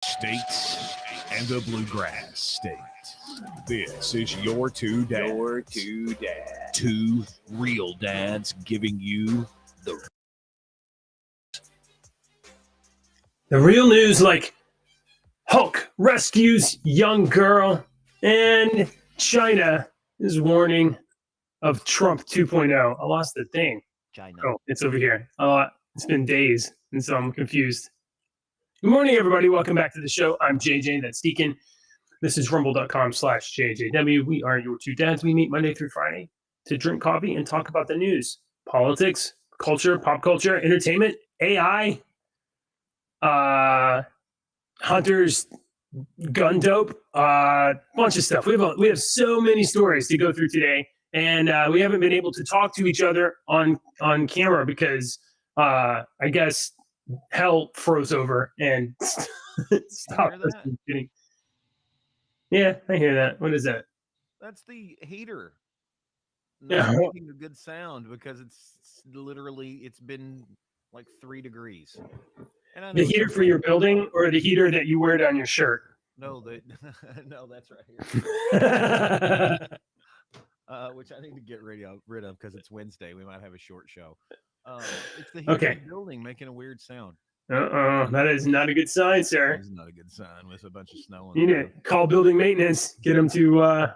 States and the Bluegrass State. This is your two dads. Two real dads giving you the real news, like Hulk rescues young girl, and China is warning of Trump 2.0. I lost the thing. China. Oh, it's over here. It's been days, and so I'm confused. Good morning, everybody. Welcome back to the show. I'm JJ, that's Deacon. This is rumble.com/JJW. We are your two dads. We meet Monday through Friday to drink coffee and talk about the news, politics, culture, pop culture, entertainment, AI, hunters, gun dope, bunch of stuff. We have so many stories to go through today, and we haven't been able to talk to each other on camera because I guess hell froze over and stopped us from getting. Yeah, I hear that. What is that? That's the heater. Yeah. Not making a good sound because it's been like 3 degrees. And I know the heater for your building or the heater that you wear down your shirt? No, no, that's right here. Which I need to get rid of because it's Wednesday. We might have a short show. It's the heater Okay. of the building making a weird sound. That is not a good sign, sir. It's not a good sign with a bunch of snow on You need to call building maintenance. Get them to.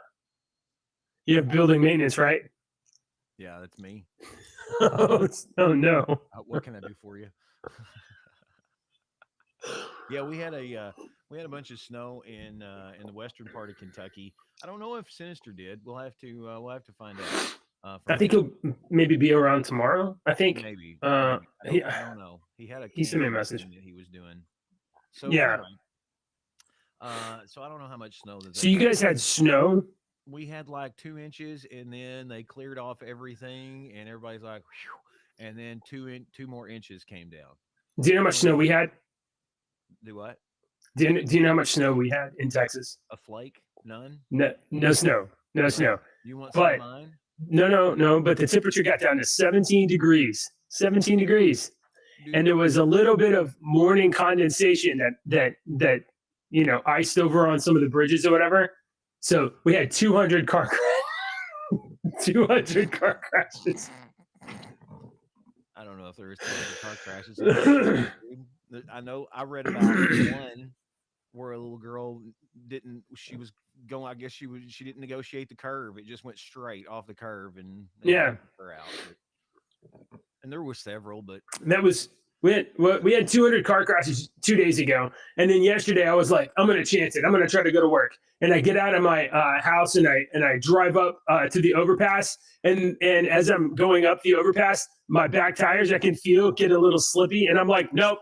You have building maintenance, right? Yeah, that's me. Oh no! What can I do for you? Yeah, we had a bunch of snow in the western part of Kentucky. I don't know if Sinister did. We'll have to find out. I think he'll maybe be around tomorrow. I think maybe. I don't know. He had he sent me a message that he was doing. So yeah. So I don't know how much snow. So you guys had snow? We had like 2 inches, and then they cleared off everything, and everybody's like, whew, and then 2 more inches came down. Do you know how much snow we had? Do what? Do you know how much snow we had in Texas? A flake? None? No snow. No snow. You want some of mine? No. But the temperature got down to 17 degrees. 17 degrees. Dude. And there was a little bit of morning condensation that iced over on some of the bridges or whatever. So we had 200 car crashes. I don't know if there was 200 car crashes. I know I read about one where a little girl she didn't negotiate the curve. It just went straight off the curve and yeah, her out. And there were several, but we had 200 car crashes 2 days ago, and then yesterday I was like, I'm gonna chance it. I'm gonna try to go to work, and I get out of my house and I drive up to the overpass, and as I'm going up the overpass, my back tires I can feel get a little slippy, and I'm like, nope,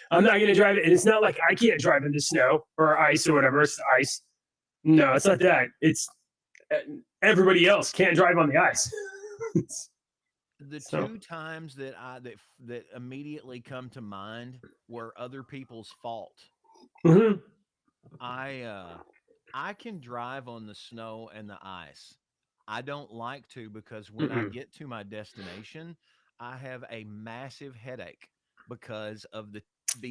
I'm not gonna drive it. And it's not like I can't drive in the snow or ice or whatever. It's ice. No, it's not that. It's everybody else can't drive on the ice. The two times that immediately come to mind were other people's fault. Mm-hmm. I can drive on the snow and the ice. I don't like to because when I get to my destination, I have a massive headache because of the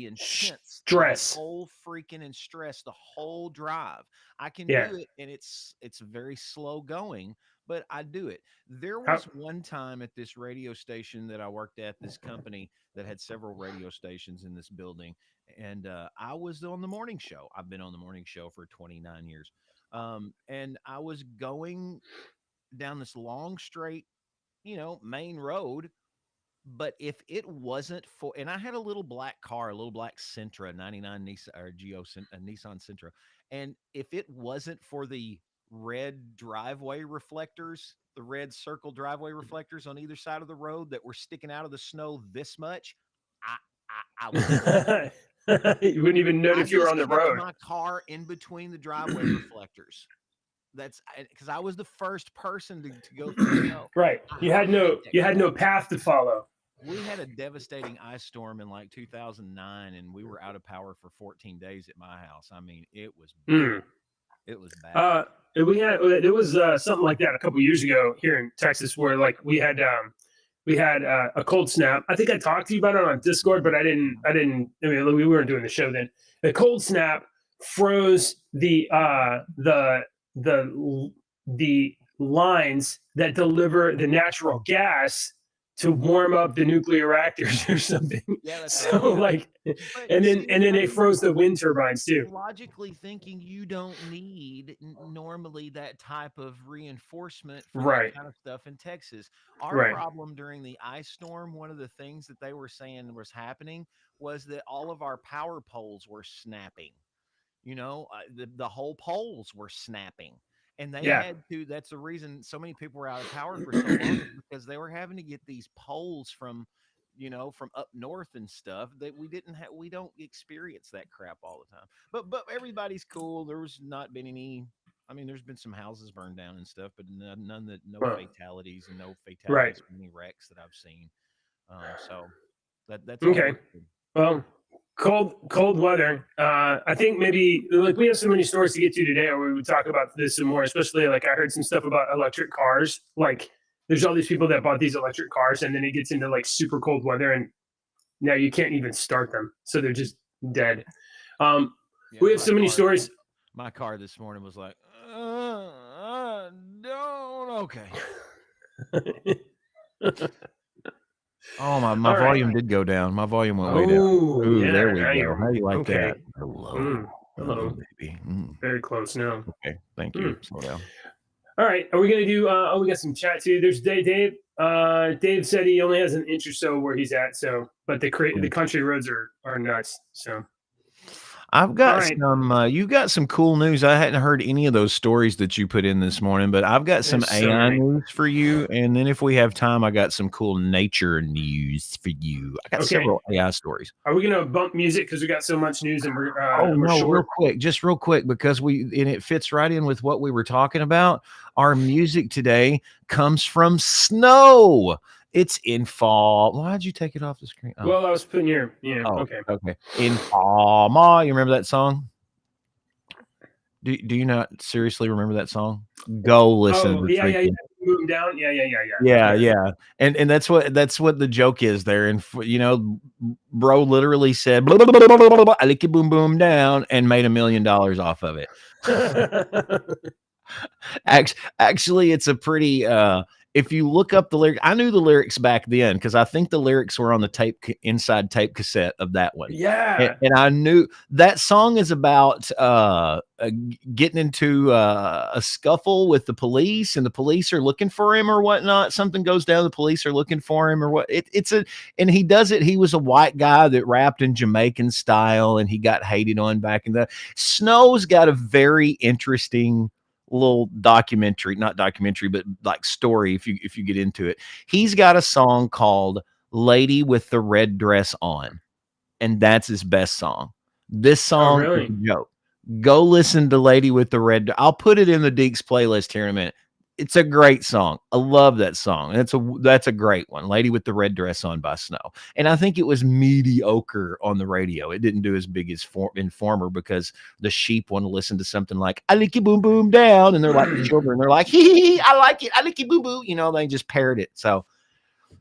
intense stress, the whole freaking and stress, the whole drive. I can do it, and it's very slow going, but I do it. There was one time at this radio station that I worked at, this company that had several radio stations in this building, and I was on the morning show. I've been on the morning show for 29 years, and I was going down this long straight, main road. But if it wasn't for, and I had a little black car, a little black Sentra, 99 Nissan Sentra. And if it wasn't for the red driveway reflectors, the red circle driveway reflectors on either side of the road that were sticking out of the snow this much, I would you wouldn't even notice you were on the road. My car in between the driveway reflectors. That's because I was the first person to go through the snow. Right. You had no path to follow. We had a devastating ice storm in like 2009, and we were out of power for 14 days at my house. I mean, it was bad. It was bad. It was something like that a couple of years ago here in Texas, where like we had we had a cold snap. I think I talked to you about it on Discord, but I didn't. I mean, we weren't doing the show then. The cold snap froze the lines that deliver the natural gas to warm up the nuclear reactors or something. Yeah, that's so like, and then they froze the wind turbines too. Logically thinking, you don't need normally that type of reinforcement for Right. that kind of stuff in Texas. Our Right. problem during the ice storm, one of the things that they were saying was happening was that all of our power poles were snapping. You know, the whole poles were snapping. And they Yeah. had to, that's the reason so many people were out of power for so long, is because they were having to get these poles from, you know, from up north and stuff that we didn't have. We don't experience that crap all the time. But everybody's cool. There was not been any. I mean, there's been some houses burned down and stuff, but none that no fatalities and no fatalities Right. from any wrecks that I've seen. So that's okay. all. Well, cold weather. I think maybe like we have so many stories to get to today, or we would talk about this some more. Especially like I heard some stuff about electric cars. Like there's all these people that bought these electric cars, and then it gets into like super cold weather, and now you can't even start them, so they're just dead. We have so many stories. My car this morning was like, don't okay. Oh, my volume did go down. My volume went way down. Ooh, yeah, there we go. How do you like that? Hello. Hello, baby. Very close now. Okay, thank you. Slow down. All right, are we gonna do? We got some chat too. There's Dave. Dave said he only has an inch or so where he's at. So, but the country roads are nuts. So. I've got some. You got some cool news. I hadn't heard any of those stories that you put in this morning, but I've got some AI news for you. And then if we have time, I got some cool nature news for you. I got several AI stories. Are we gonna bump music because we got so much news and we're short? Real quick, because it fits right in with what we were talking about. Our music today comes from snow. It's in fall. Why'd you take it off the screen? Oh. Well, I was putting your okay. In fall, Ma. You remember that song? Do you not seriously remember that song? Go listen. Oh, yeah. Moving down. Yeah. And that's what the joke is there. And you know, bro literally said blah, blah, blah, blah, blah, blah, I lick you boom boom down and made $1 million off of it. Actually, it's a pretty if you look up the lyrics, I knew the lyrics back then because I think the lyrics were on the inside tape cassette of that one. Yeah. And I knew that song is about getting into a scuffle with the police, and the police are looking for him or whatnot. Something goes down, the police are looking for him or what. And he does it. He was a white guy that rapped in Jamaican style, and he got hated on back in the. Snow's got a very interesting little not documentary, but like story if you get into it. He's got a song called Lady with the Red Dress On, and that's his best song. This song is a joke. Go listen to Lady with the Red. I'll put it in the Deeks playlist here in a minute. It's a great song. I love that song. That's a great one. Lady with the Red Dress On by Snow. And I think it was mediocre on the radio. It didn't do as big as Informer because the sheep want to listen to something like I lick you boom boom down, and they're like children. They're like, hee, I like it. I lick you boo boo. You know, they just parrot it. So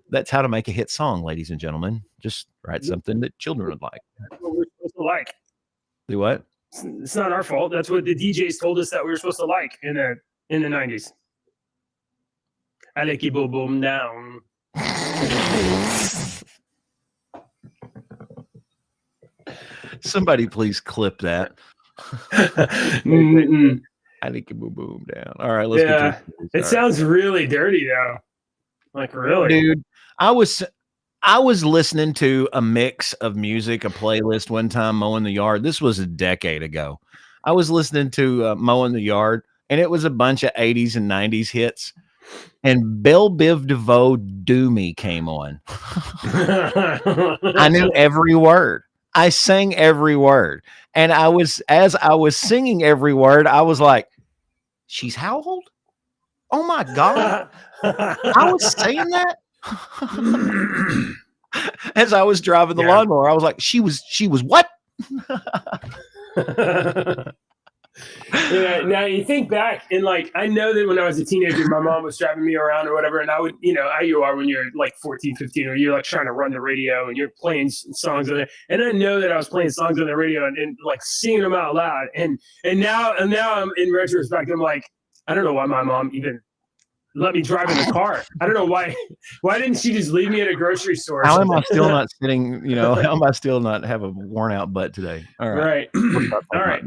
that's how to make a hit song, ladies and gentlemen. Just write something that children would like. That's what we're supposed to like. Do what? It's not our fault. That's what the DJs told us that we were supposed to like in the 90s. I like you boom boom down. Somebody please clip that. I like you boom boom down. All right, let's get to it. It sounds really dirty though. Like really, dude. I was listening to a mix of music, a playlist one time mowing the yard. This was a decade ago. I was listening to Mowing the Yard, and it was a bunch of 80s and 90s hits. And Belle Biv DeVoe Do Me came on. I knew every word. I sang every word. And as I was singing every word, I was like, she's how old? Oh my God. I was saying that. As I was driving the lawnmower, I was like, she was what? Yeah, now you think back and like I know that when I was a teenager, my mom was driving me around or whatever, and I would, how you are when you're like 14, 15, or you're like trying to run the radio and you're playing songs on there. And I know that I was playing songs on the radio and like singing them out loud. And now I'm in retrospect, I'm like, I don't know why my mom even let me drive in the car. I don't know why. Why didn't she just leave me at a grocery store? How am I still not sitting? How am I still not have a worn out butt today? All right. All right.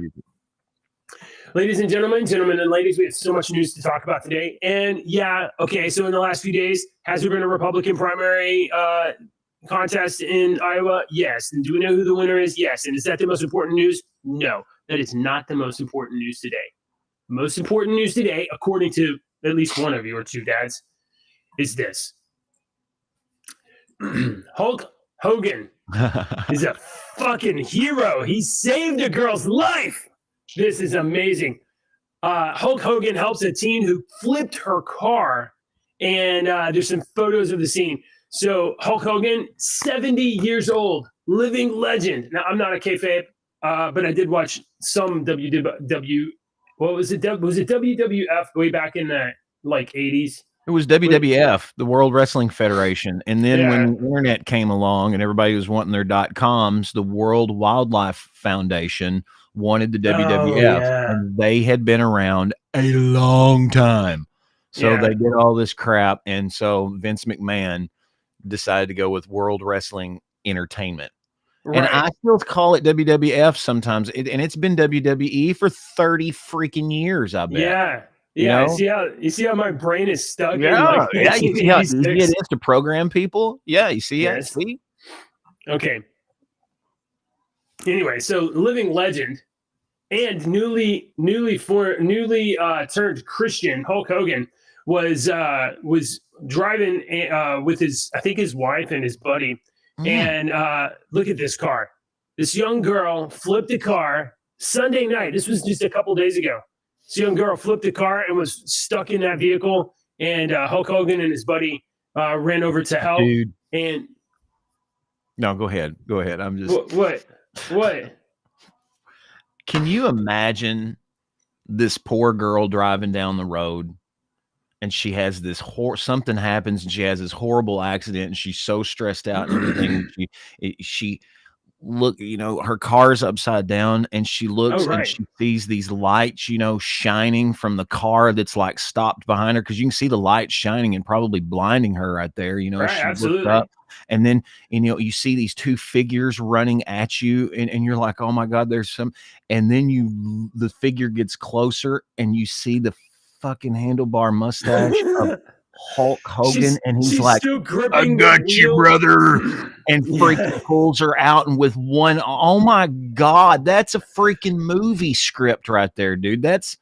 Ladies and gentlemen and ladies, we have so much news to talk about today. And so in the last few days, has there been a Republican primary contest in Iowa? Yes. And do we know who the winner is? Yes. And is that the most important news? No, that is not the most important news today. Most important news today, according to at least one of your two dads, is this. Hulk Hogan is a fucking hero. He saved a girl's life. This is amazing. Hulk Hogan helps a teen who flipped her car, and there's some photos of the scene. So Hulk Hogan, 70 years old, living legend. Now, I'm not a kayfabe, but I did watch some what was it? Was it WWF way back in the like 80s? It was WWF, the World Wrestling Federation. And then when the internet came along and everybody was wanting their .coms, the World Wildlife Foundation wanted the WWF, and they had been around a long time. So they did all this crap. And so Vince McMahon decided to go with World Wrestling Entertainment. Right. And I still call it WWF sometimes. And it's been WWE for 30 freaking years, I bet. Yeah. Yeah, you see how my brain is stuck. Yeah, you see how easy it is to program people. Yeah, you see it. See? Okay. Anyway, so living legend and newly turned Christian Hulk Hogan was driving with his wife and his buddy, and look at this car. This young girl flipped a car Sunday night. This was just a couple days ago. This young girl flipped a car and was stuck in that vehicle, and Hulk Hogan and his buddy ran over to help. Dude. And no, go ahead. I'm just what? Can you imagine this poor girl driving down the road, and she has this something happens, and she has this horrible accident, and she's so stressed out and everything. she look, her car's upside down, and she looks and she sees these lights, shining from the car that's like stopped behind her, because you can see the lights shining and probably blinding her right there. Right, she absolutely. Looked up, and then you see these two figures running at you, and you're like, oh my God, there's some. And then the figure gets closer, and you see the fucking handlebar mustache of Hulk Hogan, and he's like, I got you, brother, and freaking pulls her out, and with one, oh my God, that's a freaking movie script right there, dude. That's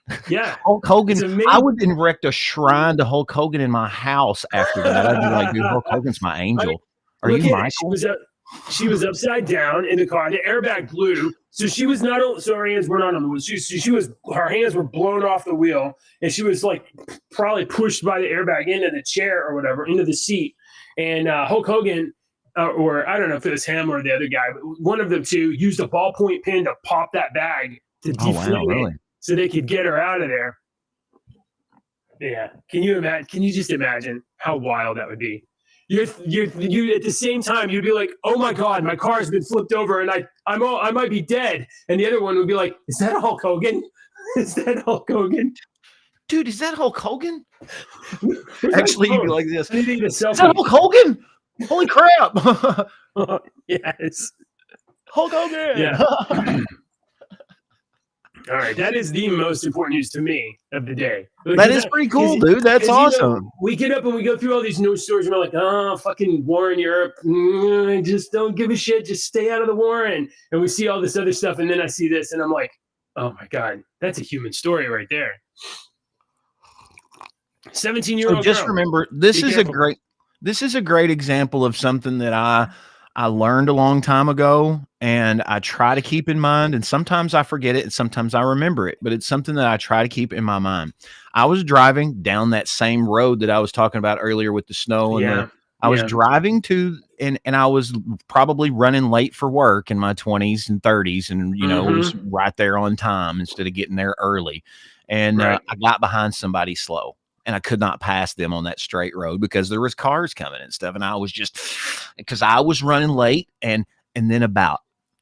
Hulk Hogan. I would erect a shrine to Hulk Hogan in my house after that. I'd be like, dude, Hulk Hogan's my angel. Are you Michael? She was upside down in the car. The airbag blew, so she was not. So her hands were not on the wheel. She was. Her hands were blown off the wheel, and she was like probably pushed by the airbag into the chair or whatever, into the seat. And Hulk Hogan, or I don't know if it was him or the other guy, but one of the two used a ballpoint pen to pop that bag to deflate it, so they could get her out of there. Yeah, can you imagine? Can you just imagine how wild that would be? You at the same time, you'd be like, oh my God, my car has been flipped over and I might be dead. And the other one would be like, is that Hulk Hogan? Is that Hulk Hogan? Dude, is that Hulk Hogan? Actually, you'd be like this. Is that Hulk Hogan? Holy crap. Yes. Hulk Hogan. Yeah. All right, that is the most important news to me of the day. That is pretty cool, dude. That's awesome. We get up and we go through all these news stories, and we're like, oh, fucking war in Europe. Just don't give a shit. Just stay out of the war. And we see all this other stuff, and then I see this, and I'm like, oh my God, that's a human story right there. 17-year-old. So just remember, this is a great example of something that I learned a long time ago, and I try to keep in mind, and sometimes I forget it and sometimes I remember it, but it's something that I try to keep in my mind. I was driving down that same road that I was talking about earlier with the snow and I was driving to, and I was probably running late for work in my 20s and 30s, and was right there on time instead of getting there early. And I got behind somebody slow, and I could not pass them on that straight road because there was cars coming and stuff, and I was just because I was running late, and then about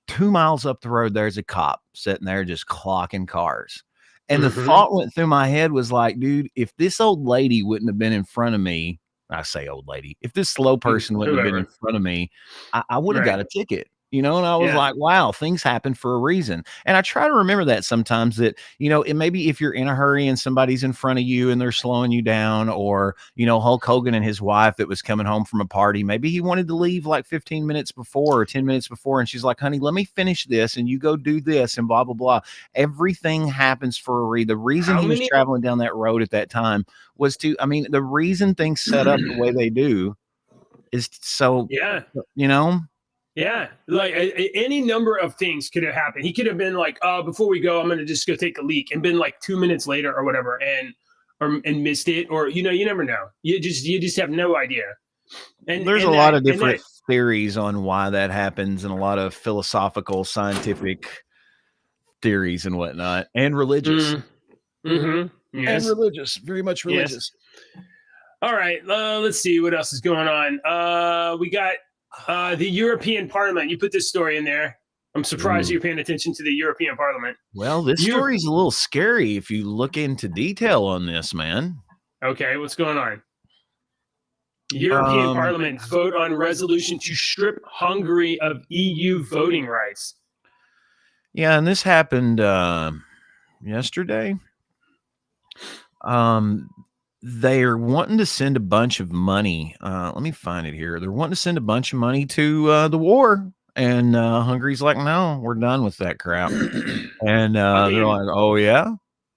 2 miles up the road, there's a cop sitting there just clocking cars. And the thought went through my head was like, dude, if this old lady wouldn't have been in front of me, I say old lady, if this slow person wouldn't have been in front of me, I would have got a ticket. And I was like, wow, things happen for a reason. And I try to remember that sometimes that, it maybe if you're in a hurry and somebody's in front of you and they're slowing you down, or, Hulk Hogan and his wife that was coming home from a party, maybe he wanted to leave like 15 minutes before or 10 minutes before. And she's like, honey, let me finish this and you go do this and blah, blah, blah. Everything happens for a reason. The reason he was traveling down that road at that time was the reason things set up the way they do is so, Yeah, like any number of things could have happened. He could have been like, before we go, I'm going to just go take a leak, and been like 2 minutes later or whatever, and missed it, or you never know. You just have no idea. And there's a lot of different theories on why that happens, and a lot of philosophical, scientific theories and whatnot, and religious. Yes. And religious, very much religious. Yes. All right, let's see what else is going on. We got the European Parliament. You put this story in there. I'm surprised you're paying attention to the European Parliament. Well, this story's a little scary if you look into detail on this, man. Okay, what's going on? European Parliament vote on resolution to strip Hungary of EU voting rights. Yeah, and this happened yesterday. They're wanting to send a bunch of money. Let me find it here. They're wanting to send a bunch of money to the war. And Hungary's like, no, we're done with that crap. And they're like, oh, yeah?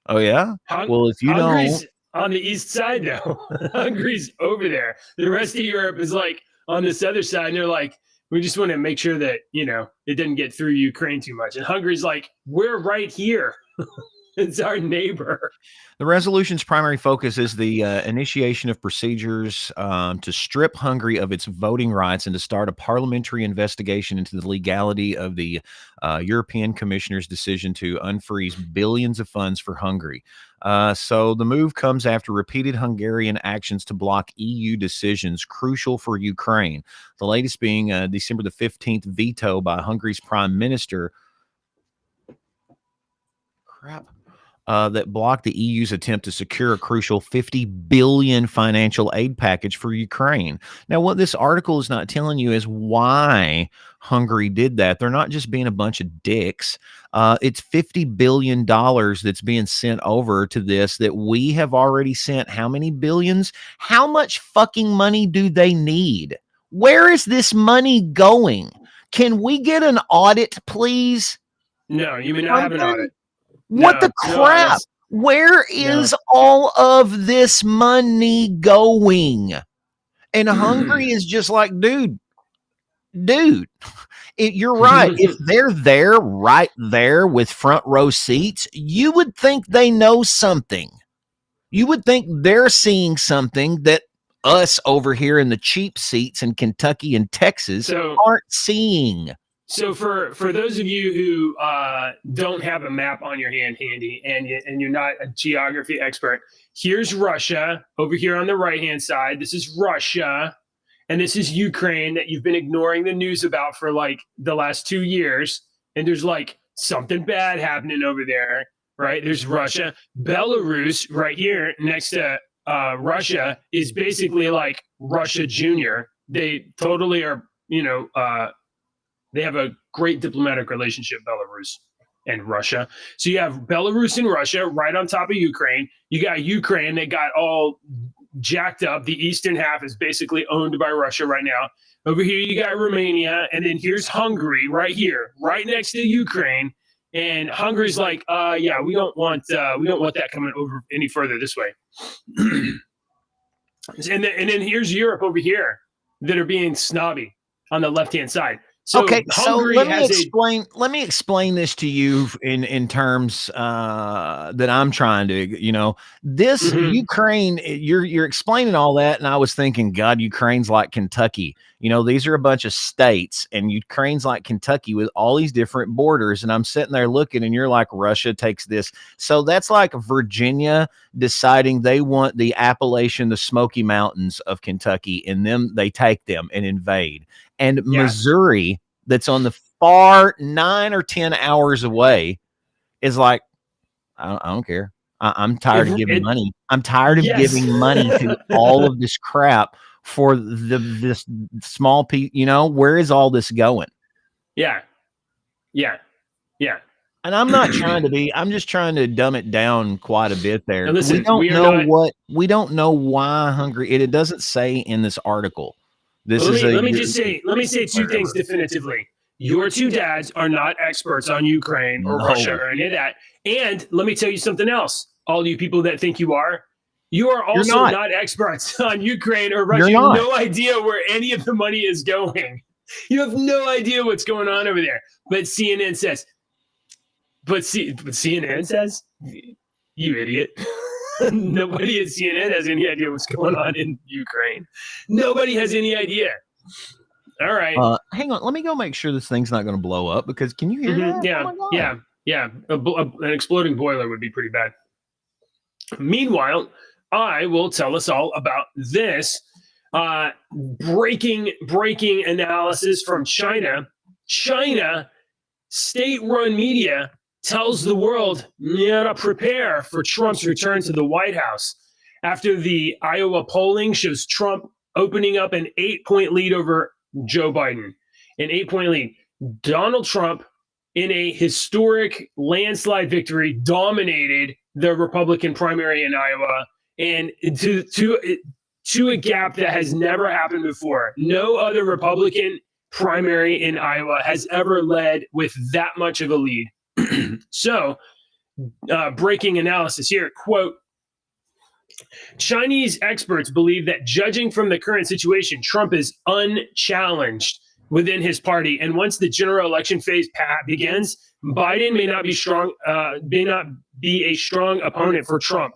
Oh, yeah? Well, if you Hungary's on the east side, though. Hungary's over there. The rest of Europe is like on this other side. And they're like, we just want to make sure that, it doesn't get through Ukraine too much. And Hungary's like, we're right here. It's our neighbor. The resolution's primary focus is the initiation of procedures to strip Hungary of its voting rights and to start a parliamentary investigation into the legality of the European Commissioner's decision to unfreeze billions of funds for Hungary. So the move comes after repeated Hungarian actions to block EU decisions crucial for Ukraine. The latest being December the 15th veto by Hungary's Prime Minister. That blocked the EU's attempt to secure a crucial $50 billion financial aid package for Ukraine. Now, what this article is not telling you is why Hungary did that. They're not just being a bunch of dicks. It's $50 billion that's being sent over to this that we have already sent. How many billions? How much fucking money do they need? Where is this money going? Can we get an audit, please? No, you may not have an audit. What the crap? Where is all of this money going? And Hungary is just like, dude, you're right. If they're there, right there with front row seats, you would think they know something. You would think they're seeing something that us over here in the cheap seats in Kentucky and Texas aren't seeing. So for those of you who don't have a map on your hand handy and you're not a geography expert, here's Russia over here on the right-hand side. This is Russia, and this is Ukraine that you've been ignoring the news about for like the last 2 years. And there's like something bad happening over there, right? There's Russia. Belarus right here next to Russia is basically like Russia Junior. They totally are, they have a great diplomatic relationship, Belarus and Russia. So you have Belarus and Russia right on top of Ukraine. You got Ukraine that got all jacked up. The eastern half is basically owned by Russia right now. Over here, you got Romania. And then here's Hungary right here, right next to Ukraine. And Hungary's like, we don't want that coming over any further this way. and then here's Europe over here that are being snobby on the left-hand side. So okay, so Hungary let me has explain. Let me explain this to you in terms that I'm trying to. This Ukraine. You're explaining all that, and I was thinking, God, Ukraine's like Kentucky. These are a bunch of states, and Ukraine's like Kentucky with all these different borders. And I'm sitting there looking, and you're like, Russia takes this. So that's like Virginia deciding they want the Appalachian, the Smoky Mountains of Kentucky, and them they take them and invade. And Missouri, that's on the far 9 or 10 hours away, is like, I don't care. I'm tired of giving money. I'm tired of giving money to all of this crap for this small piece. Where is all this going? Yeah. And I'm not trying to be. I'm just trying to dumb it down quite a bit there. Now listen, we don't know why Hungary. It doesn't say in this article. Let me say two things definitively. Your two dads are not experts on Ukraine or Russia or any of that. And let me tell you something else. All you people that think you are also not experts on Ukraine or Russia. You have no idea where any of the money is going. You have no idea what's going on over there. But CNN says, you idiot. Nobody at CNN has any idea what's going on in Ukraine. Nobody has any idea. All right. Hang on. Let me go make sure this thing's not going to blow up, because can you hear that? Yeah. An exploding boiler would be pretty bad. Meanwhile, I will tell us all about this breaking analysis from China. China state-run media tells the world to prepare for Trump's return to the White House after the Iowa polling shows Trump opening up an 8-point lead over Joe Biden. An 8-point lead. Donald Trump, in a historic landslide victory, dominated the Republican primary in Iowa, and to a gap that has never happened before. No other Republican primary in Iowa has ever led with that much of a lead. So, breaking analysis here, quote, Chinese experts believe that judging from the current situation, Trump is unchallenged within his party. And once the general election phase begins, Biden may not be a strong opponent for Trump,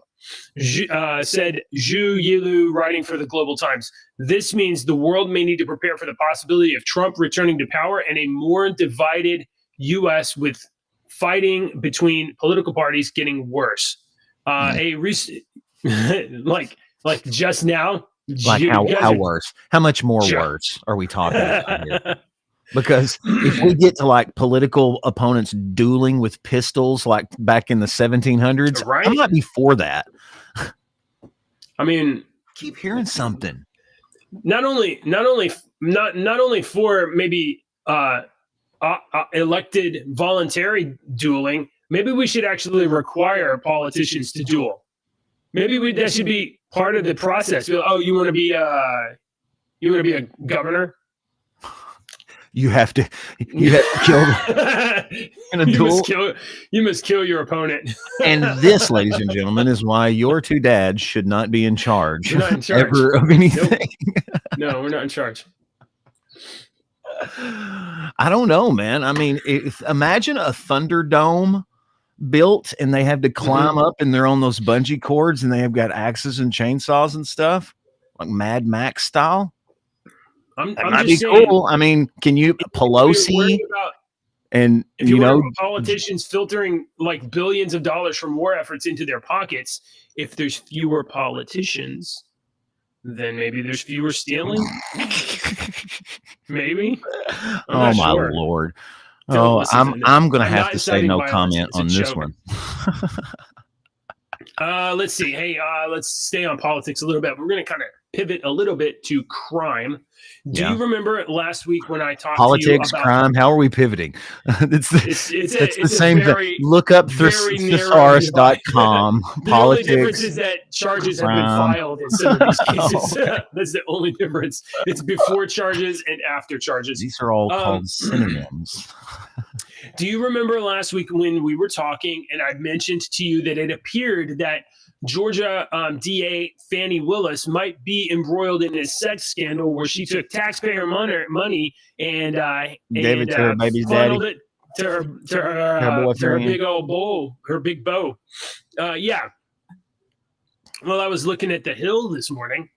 said Zhu Yilu, writing for the Global Times. This means the world may need to prepare for the possibility of Trump returning to power and a more divided U.S. with fighting between political parties getting worse. A recent, like just now, how worse? How much more worse are we talking about here? Because if we get to like political opponents dueling with pistols like back in the 1700s, right? I'm not before that. I mean, keep hearing something. Not only for maybe elected voluntary dueling, maybe we should actually require politicians to duel. Maybe that should be part of the process. Oh, you want to be a governor? You have to kill in a duel. You must kill your opponent. And this, ladies and gentlemen, is why your two dads should not be in charge, ever of anything. Nope. No, we're not in charge. I don't know, man. I mean, imagine a Thunderdome built and they have to climb up and they're on those bungee cords and they have got axes and chainsaws and stuff, like Mad Max style. I'm that'd just be saying, cool. I mean, can you Pelosi and politicians filtering like billions of dollars from war efforts into their pockets? If there's fewer politicians, then maybe there's fewer stealing. Maybe. Oh my Lord! I'm gonna have to say no comment on this one. Let's see. Hey, let's stay on politics a little bit. We're going to kind of pivot a little bit to crime. Do you remember last week when I talked politics, to you about crime? How are we pivoting? It's the same thing. Look up thesaurus.com. Politics. The only difference is that charges have been filed in some of these cases. That's the only difference. It's before charges and after charges. These are all called synonyms. Do you remember last week when we were talking and I mentioned to you that it appeared that Georgia DA Fannie Willis might be embroiled in a sex scandal where she took taxpayer money and gave it to her baby's daddy, funneled it to her big old bowl, her big bow. Yeah. Well, I was looking at the Hill this morning.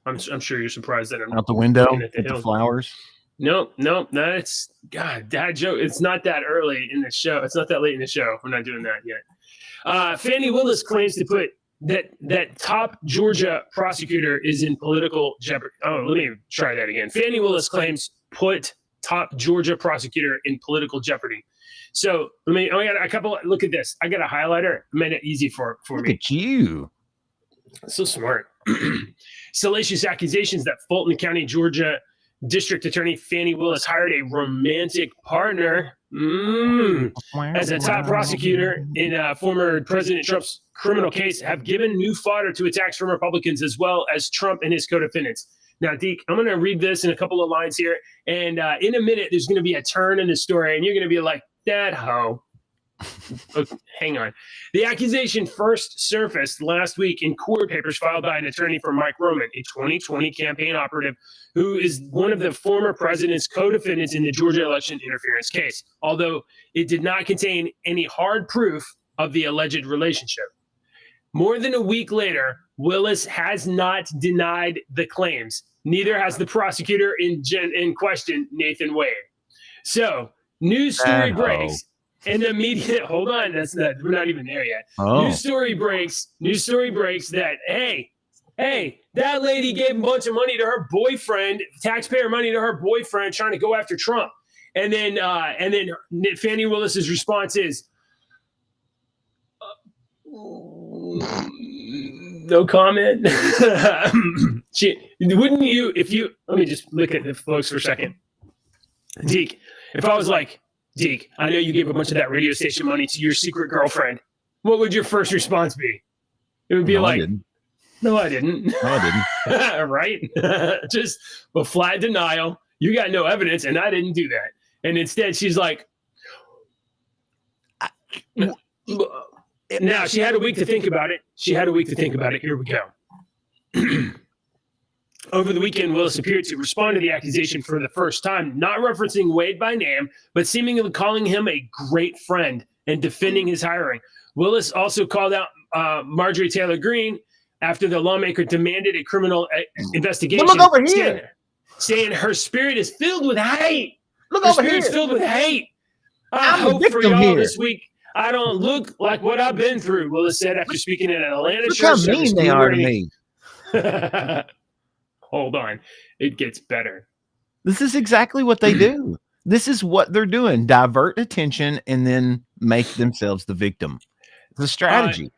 I'm sure you're surprised that I'm out the window at the flowers. No, that's God, dad joke. It's not that early in the show. It's not that late in the show. We're not doing that yet. Fannie Willis claims to put that top Georgia prosecutor is in political jeopardy. Oh, let me try that again. Fannie Willis claims put top Georgia prosecutor in political jeopardy. So I got a couple. Look at this. I got a highlighter. I made it easy for me. Look at you. So smart. Salacious accusations that Fulton County, Georgia District Attorney Fannie Willis hired a romantic partner as a top prosecutor in former President Trump's criminal case have given new fodder to attacks from Republicans as well as Trump and his co-defendants. Now, Deke, I'm going to read this in a couple of lines here. And in a minute, there's going to be a turn in the story. And you're going to be like, that hoe. Okay, hang on. The accusation first surfaced last week in court papers filed by an attorney for Mike Roman, a 2020 campaign operative who is one of the former president's co-defendants in the Georgia election interference case, although it did not contain any hard proof of the alleged relationship. More than a week later, Willis has not denied the claims. Neither has the prosecutor in question, Nathan Wade. So, news story breaks. And the media, hold on, we're not even there yet. Oh. News story breaks that, hey, that lady gave a bunch of money to her boyfriend, taxpayer money to her boyfriend, trying to go after Trump. And then Fannie Willis's response is, no comment. Wouldn't you, let me just look at the folks for a second. Deke, if I was like, Deke, I know you gave a bunch of that radio station money to your secret girlfriend. What would your first response be? It would be no, I didn't. Right? Just a flat denial. You got no evidence, and I didn't do that. And instead, she's like, now she had a week to think about it. Here we go. Over the weekend, Willis appeared to respond to the accusation for the first time, not referencing Wade by name, but seemingly calling him a great friend and defending his hiring. Willis also called out Marjorie Taylor Greene after the lawmaker demanded a criminal investigation. But look over here. Saying her spirit is filled with hate. Look her over here. Her spirit's filled with hate. I hope for y'all here this week I don't look like what I've been through, Willis said after speaking at an Atlanta church. Look how mean they are to me. Hold on. It gets better. This is exactly what they do. This is what they're doing. Divert attention and then make themselves the victim. It's a strategy.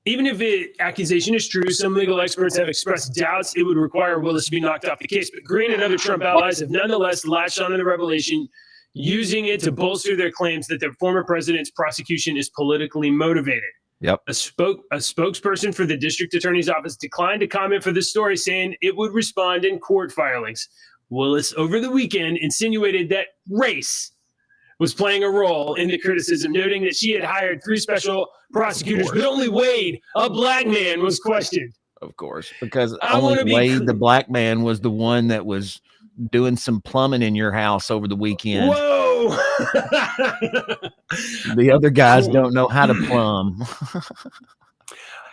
Even if the accusation is true, some legal experts have expressed doubts it would require Willis to be knocked off the case. But Greene and other Trump allies have nonetheless latched onto the revelation, using it to bolster their claims that the former president's prosecution is politically motivated. Yep. A spokesperson for the district attorney's office declined to comment for this story, saying it would respond in court filings. Willis, over the weekend, insinuated that race was playing a role in the criticism, noting that she had hired 3 special prosecutors, but only Wade, a black man, was questioned. Of course, because only Wade, the black man, was the one that was doing some plumbing in your house over the weekend. Whoa! The other guys don't know how to plumb.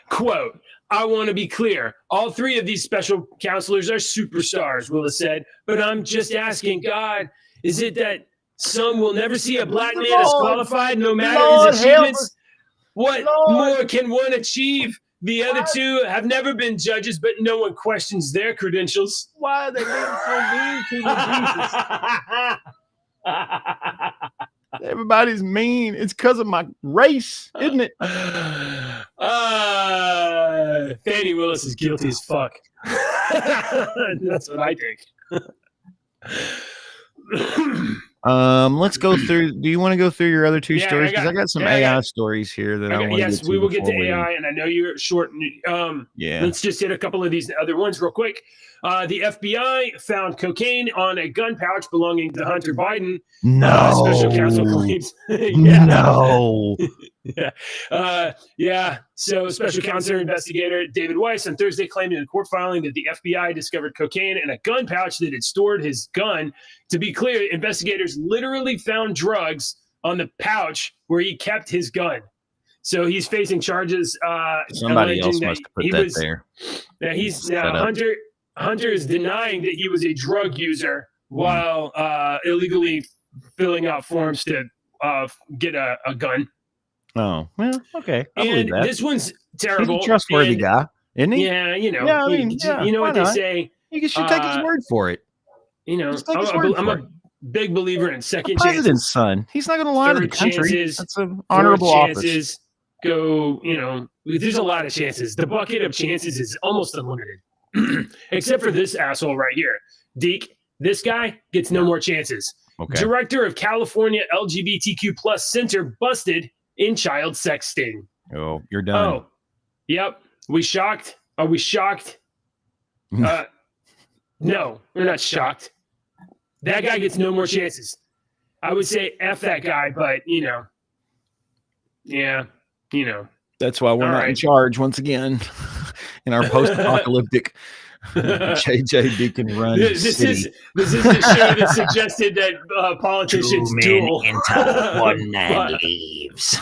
Quote, I want to be clear. All 3 of these special counselors are superstars, Willis said. But I'm just asking, God, is it that some will never see a black man as qualified no matter his achievements? What more can one achieve? The other 2 have never been judges, but no one questions their credentials. Why are they being so mean to Jesus? Everybody's mean. It's because of my race, isn't it? Fannie Willis is guilty as fuck. That's what I think. Let's go through. Do you want to go through your other two Yeah, stories? Because I got some AI stories here that I want to yes, get to. we will get to before AI, and I know you're short. Yeah. Let's just hit a couple of these other ones real quick. The FBI found cocaine on a gun pouch belonging to Hunter Biden. No. Special counsel claims. No. Yeah. So, special counsel investigator David Weiss on Thursday claimed in a court filing that the FBI discovered cocaine in a gun pouch that had stored his gun. To be clear, investigators literally found drugs on the pouch where he kept his gun. So he's facing charges. Somebody else must have put that there. Yeah, he's Hunter is denying that he was a drug user while illegally filling out forms to get a gun. Oh, well, okay. And this one's terrible. He's a trustworthy guy, isn't he? Yeah, you know. Yeah, I mean, you know what they say. You should take his word for it. You know, I'm a big believer in second chances. President's son. He's not going to lie to the country. Chances, that's an honorable office. Go, you know, there's a lot of chances. The bucket of chances is almost unlimited. Except for this asshole right here. Deke, this guy gets no more chances. Okay. Director of California LGBTQ plus center busted in child sex sting. Oh, you're done. Oh, yep. We shocked? Are we shocked? No, we're not shocked. That guy gets no more chances. I would say F that guy, but you know. Yeah, you know. That's why we're not in charge once again in our post-apocalyptic JJ Deacon run. This is the show that suggested that politicians duel until one man leaves.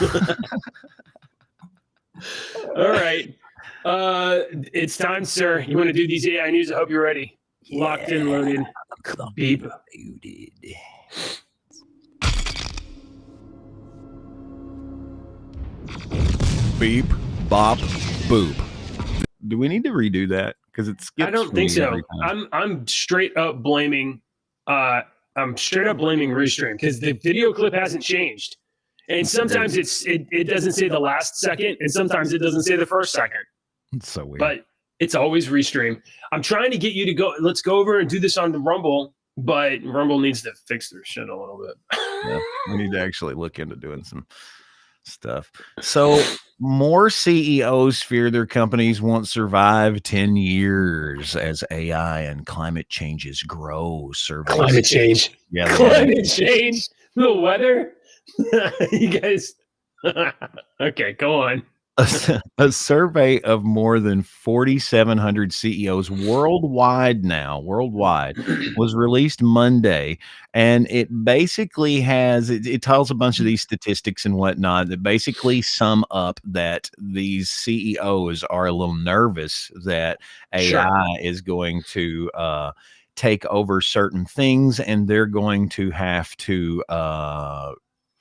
All right. It's time, sir. You want to do these AI news? I hope you're ready. Locked in, loaded. Beep. Beep, bop, boop. Do we need to redo that? Because it's. I don't think so. I'm straight up blaming. Restream because the video clip hasn't changed, and sometimes it doesn't say the last second, and sometimes it doesn't say the first second. It's so weird. But it's always Restream. I'm trying to get you to go. Let's go over and do this on the Rumble, but Rumble needs to fix their shit a little bit. Yeah, we need to actually look into doing some stuff. So more CEOs fear their companies won't survive 10 years as AI and climate changes grow. Surveys. Climate change. Yeah. Climate change. The weather. You guys. Okay, go on. A survey of more than 4,700 CEOs worldwide was released Monday, and it basically has it tells a bunch of these statistics and whatnot that basically sum up that these CEOs are a little nervous that AI is going to take over certain things, and they're going to have to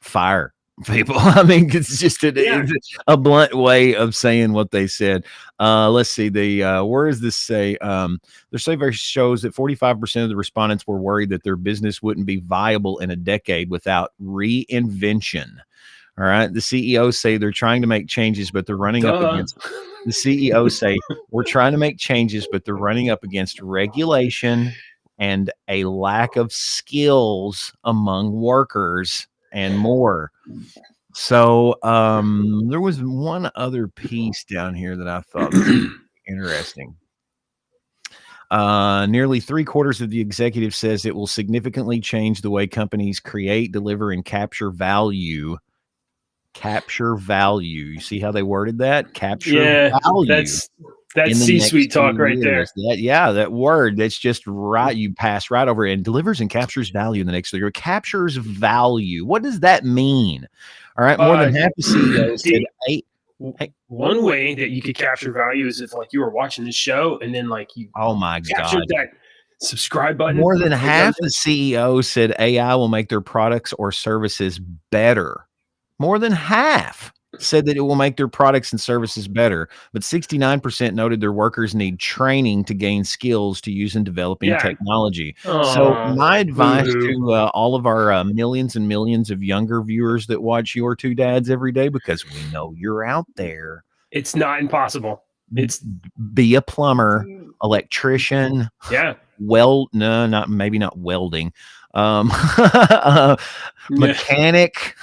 fire people. I mean, it's just a blunt way of saying what they said. Let's see. Where does this say? Their survey shows that 45% of the respondents were worried that their business wouldn't be viable in a decade without reinvention. All right. The CEOs say they're trying to make changes, but they're running up against. The CEOs say we're trying to make changes, but they're running up against regulation and a lack of skills among workers and more. So there was one other piece down here that I thought was interesting. Nearly 3/4 of the executive says it will significantly change the way companies create, deliver, and capture value. Capture value. You see how they worded that? Capture value. That's C-suite talk right there. That word, that's just right. You pass right over it, and delivers and captures value in the next year. Captures value. What does that mean? All right. More than half the CEOs said one way that you could capture value is if like you were watching the show and then like you captured that subscribe button. More than half the CEOs said AI will make their products or services better. More than half said that it will make their products and services better, but 69% noted their workers need training to gain skills to use in developing technology. So my advice to all of our millions and millions of younger viewers that watch Your Two Dads every day, because we know you're out there. It's not impossible. It's be a plumber, electrician. Yeah. Maybe not welding. mechanics.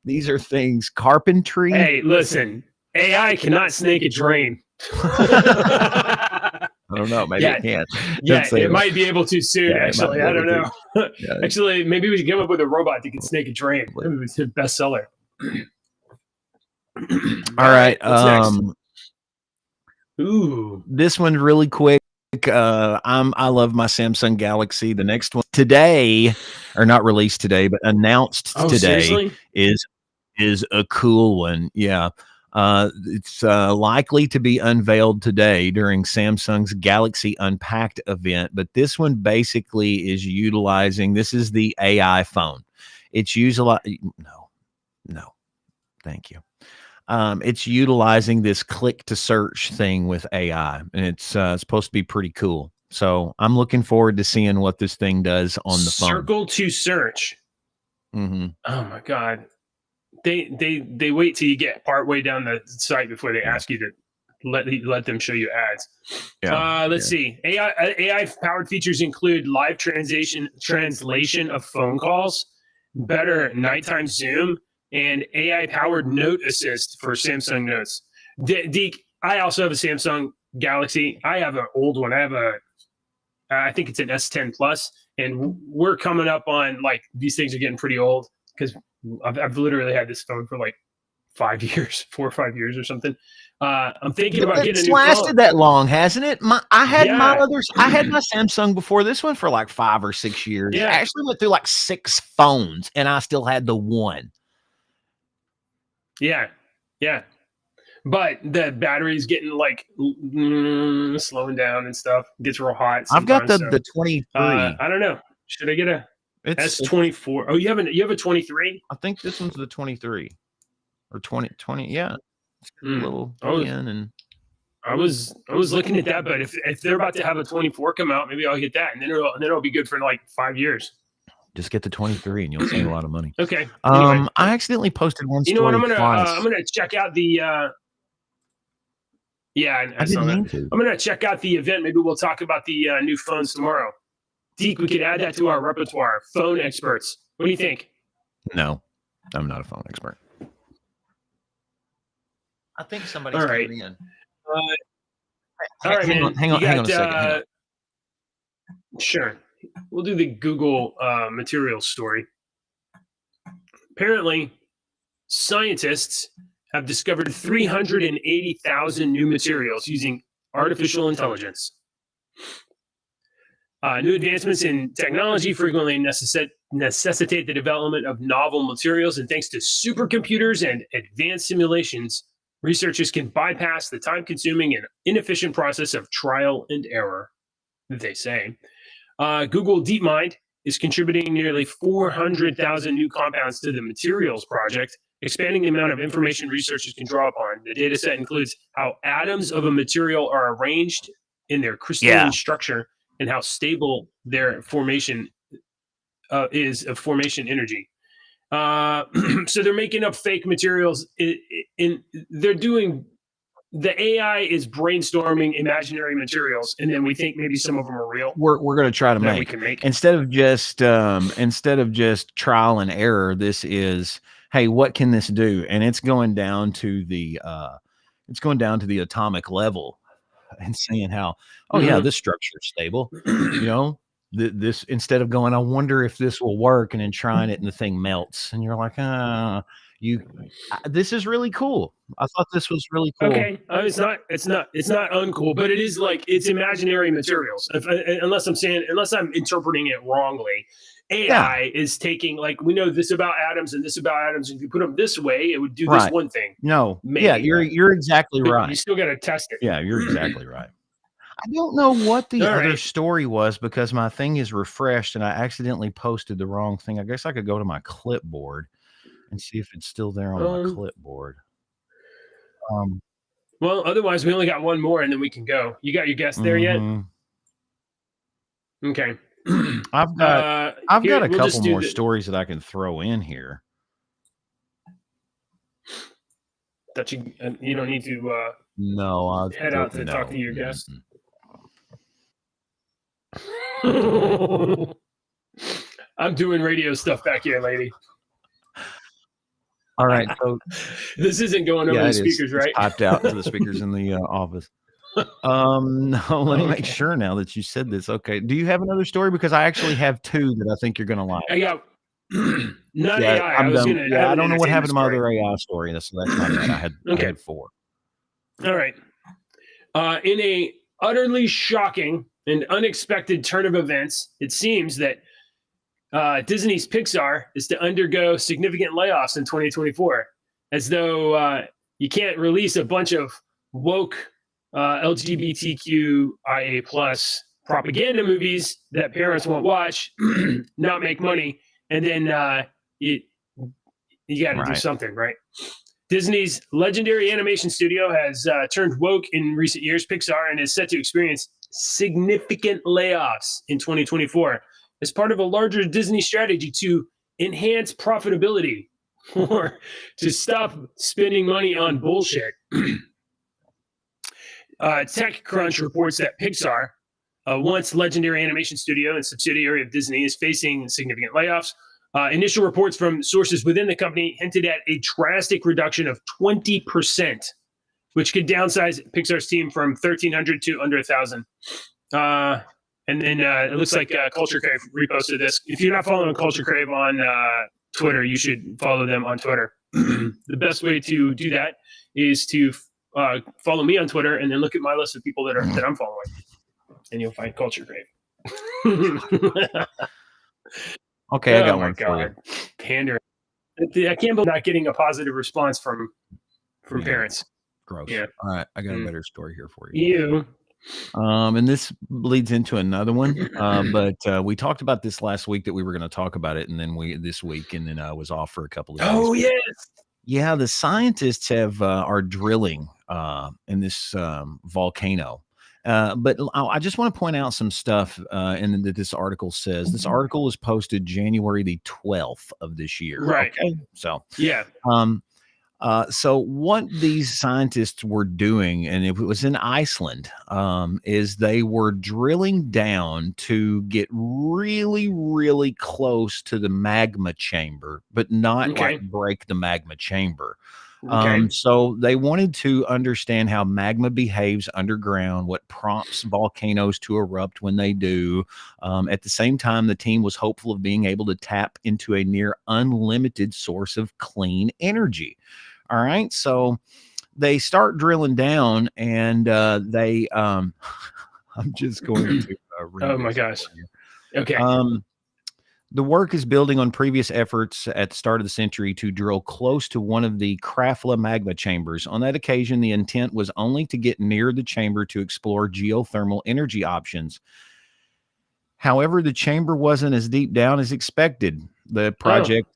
These are things. Carpentry. Hey, listen, AI cannot snake a drain. I don't know. Maybe it can. Yeah, it might be able to soon. Yeah, actually, I don't know. Yeah. Actually, maybe we should come up with a robot that can snake a drain. Maybe it's a bestseller. All right. What's next? Ooh, this one really quick. I love my Samsung Galaxy. The next one today, or not released today, but announced today, seriously? is a cool one. Yeah. It's likely to be unveiled today during Samsung's Galaxy Unpacked event. But this one basically is utilizing, this is the AI phone. It's no, thank you. It's utilizing this click to search thing with AI, and it's supposed to be pretty cool. So I'm looking forward to seeing what this thing does on the phone. Circle to search. Mm-hmm. Oh my God. They wait till you get partway down the site before they ask you to let them show you ads. Yeah. Let's see. AI powered features include live translation of phone calls, better nighttime zoom, and AI powered note assist for Samsung Notes. Deke, I also have a Samsung Galaxy. I have an old one. I think it's an S10 Plus, and we're coming up on like these things are getting pretty old because I've literally had this phone for like 4 or 5 years or something. I'm thinking about getting a new phone. It's lasted that long, hasn't it? I had my Samsung before this one for like 5 or 6 years. Yeah. I actually went through like 6 phones, and I still had the one. Yeah. But the battery's getting like slowing down and stuff. It gets real hot. I've got the 23. I don't know. Should I get a S24? Oh, you have a 23? I think this one's the 23 or 20. Yeah, it's a little in, and I was looking at that. But if they're about to have a 24 come out, maybe I'll get that, and then it'll be good for like 5 years. Just get the 23 and you'll save a lot of money. Okay. Anyway. I accidentally posted one story. You know what? twice. I'm gonna check out the. I saw that. I'm gonna check out the event. Maybe we'll talk about the new phones tomorrow. Deke, we could add that to our repertoire. Phone experts. What do you think? No, I'm not a phone expert. I think somebody's coming in. All right, man. Hang on a second. Sure. We'll do the Google materials story. Apparently, scientists have discovered 380,000 new materials using artificial intelligence. New advancements in technology frequently necessitate the development of novel materials, and thanks to supercomputers and advanced simulations, researchers can bypass the time-consuming and inefficient process of trial and error, they say. Google DeepMind is contributing nearly 400,000 new compounds to the materials project, expanding the amount of information researchers can draw upon. The data set includes how atoms of a material are arranged in their crystalline structure and how stable their formation is of formation energy. So they're making up fake materials. The AI is brainstorming imaginary materials, and then we think maybe some of them are real. We're going to try to make. We can make instead of just trial and error. This is, hey, what can this do? And it's going down to the atomic level, and saying how, this structure is stable. This, instead of going, I wonder if this will work, and then trying it and the thing melts, and you're like, this is really cool. I thought this was really cool. Okay, it's not uncool, but it is like it's imaginary materials. Unless I'm interpreting it wrongly, AI is taking, like, we know this about atoms and this about atoms, and if you put them this way, it would do this one thing. No, maybe. Yeah, you're exactly right. You still got to test it. Yeah, you're exactly right. I don't know what the other story was because my thing is refreshed and I accidentally posted the wrong thing. I guess I could go to my clipboard and see if it's still there on my clipboard. Well, otherwise we only got one more and then we can go. You got your guest there yet? Okay. I've got a couple more stories that I can throw in here. That you don't need to no, head out to talk to your guest. I'm doing radio stuff back here, lady. All right, so this isn't going over the speakers, right? It's piped out to the speakers in the office. No, let me make sure now that you said this. Okay, do you have another story? Because I actually have two that I think you're gonna like. I got not Yeah, AI. I'm I was done. gonna. Yeah, I don't know what happened to my story. other AI story. So that's my bad. I had four. All right. In a utterly shocking and unexpected turn of events, it seems that Disney's Pixar is to undergo significant layoffs in 2024, as though you can't release a bunch of woke LGBTQIA plus propaganda movies that parents won't watch, not make money, and then you got to do something, right? Disney's legendary animation studio has turned woke in recent years, Pixar, and is set to experience significant layoffs in 2024 as part of a larger Disney strategy to enhance profitability or to stop spending money on bullshit. TechCrunch reports that Pixar, a once legendary animation studio and subsidiary of Disney, is facing significant layoffs. Initial reports from sources within the company hinted at a drastic reduction of 20%, which could downsize Pixar's team from 1,300 to under 1,000. And then it looks like Culture Crave reposted this. If you're not following Culture Crave on Twitter, you should follow them on Twitter. The best way to do that is to follow me on Twitter and then look at my list of people that I'm following, and you'll find Culture Crave. Okay, I got one for you. Pander. I can't believe not getting a positive response from parents. Gross. Yeah. All right, I got a better story here for you. And this leads into another one. But we talked about this last week that we were going to talk about it, and then this week, and then I was off for a couple of days. Oh yes. Yeah, the scientists are drilling in this volcano. But I just want to point out some stuff in that this article says. This article was posted January the 12th of this year. Right. Okay? So yeah. So what these scientists were doing, and it was in Iceland, is they were drilling down to get really, really close to the magma chamber, but not like break the magma chamber. So they wanted to understand how magma behaves underground, what prompts volcanoes to erupt when they do. At the same time, the team was hopeful of being able to tap into a near unlimited source of clean energy. All right. So they start drilling down, and they I'm just going to read oh my gosh. Okay. The work is building on previous efforts at the start of the century to drill close to one of the Krafla magma chambers. On that occasion, the intent was only to get near the chamber to explore geothermal energy options. However, the chamber wasn't as deep down as expected. The project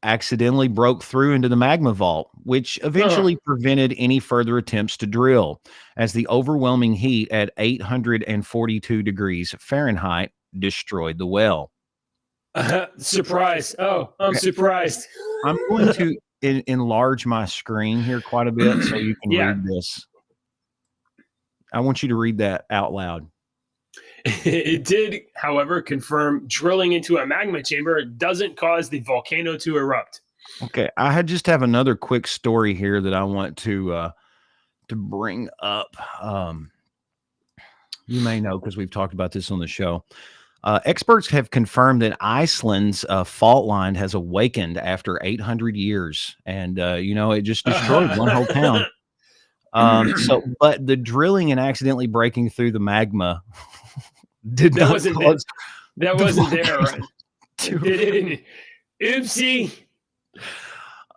accidentally broke through into the magma vault, which eventually prevented any further attempts to drill, as the overwhelming heat at 842 degrees Fahrenheit destroyed the well. Surprise. Oh, I'm surprised. I'm going to enlarge my screen here quite a bit so you can read this. I want you to read that out loud. It did, however, confirm drilling into a magma chamber doesn't cause the volcano to erupt. Okay, I just have another quick story here that I want to bring up. You may know because we've talked about this on the show. Experts have confirmed that Iceland's fault line has awakened after 800 years, and it just destroyed one whole town. But the drilling and accidentally breaking through the magma did not cause. That wasn't there. Right? Oopsie.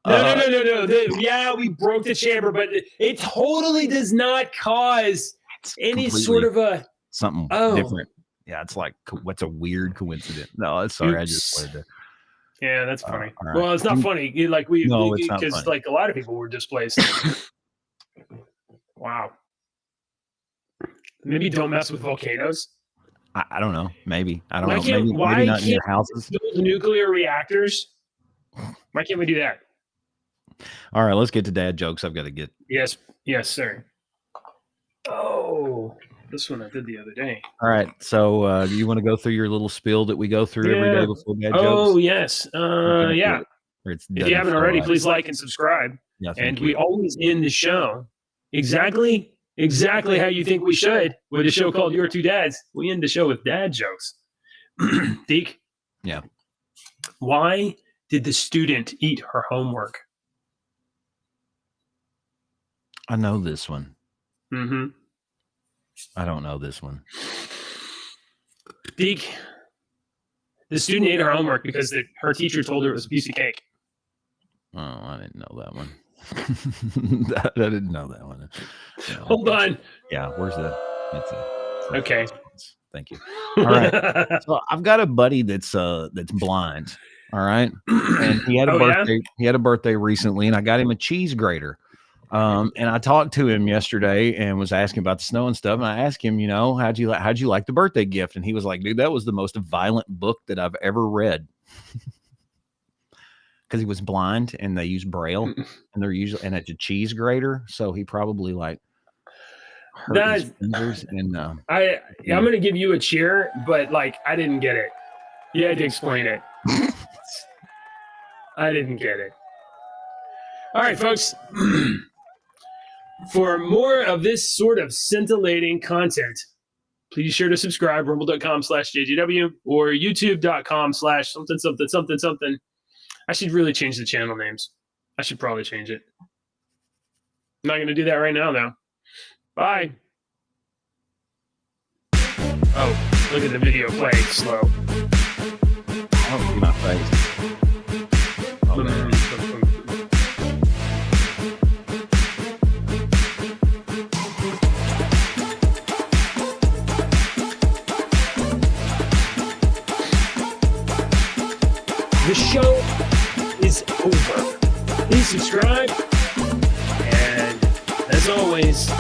No. We broke the chamber, but it totally does not cause any sort of something different. Yeah, it's like, what's a weird coincidence? No, sorry, I just wanted to. Yeah, that's funny. Right. Well, it's not funny. Like because like a lot of people were displaced. Wow. Maybe don't mess with volcanoes. I don't know. Maybe I don't know. Maybe not in your houses. Nuclear reactors. Why can't we do that? All right, let's get to dad jokes. I've got to get. Yes, sir. Oh. This one I did the other day. All right. So, do you want to go through your little spiel that we go through every day before dad jokes? Oh, yes. Yeah. If you haven't already, please like and subscribe. Yeah, and we always end the show exactly how you think we should with a show called Your Two Dads. We end the show with dad jokes. Deke? Yeah. Why did the student eat her homework? I know this one. Mm-hmm. I don't know this one. Deke, the student ate her homework because her teacher told her it was a piece of cake. Oh, I didn't know that one. I didn't know that one. Yeah, hold on. Yeah, where's the? That's it. Okay. Thank you. All right. So I've got a buddy that's blind. All right, and he had a birthday. Yeah? He had a birthday recently, and I got him a cheese grater. And I talked to him yesterday and was asking about the snow and stuff. And I asked him, how'd you like the birthday gift? And he was like, dude, that was the most violent book that I've ever read. Because he was blind and they use Braille and and it's a cheese grater. So he probably hurt his fingers. And I'm going to give you a cheer, but I didn't get it. You had to explain it. I didn't get it. All right, folks. For more of this sort of scintillating content, please sure to subscribe, rumble.com/JGW or youtube.com/something. I should really change the channel names. I should probably change it. I'm not going to do that right now, though. Bye. Oh, look at the video playing slow. Oh, see my face. Oh, man. The show is over. Please subscribe. And as always,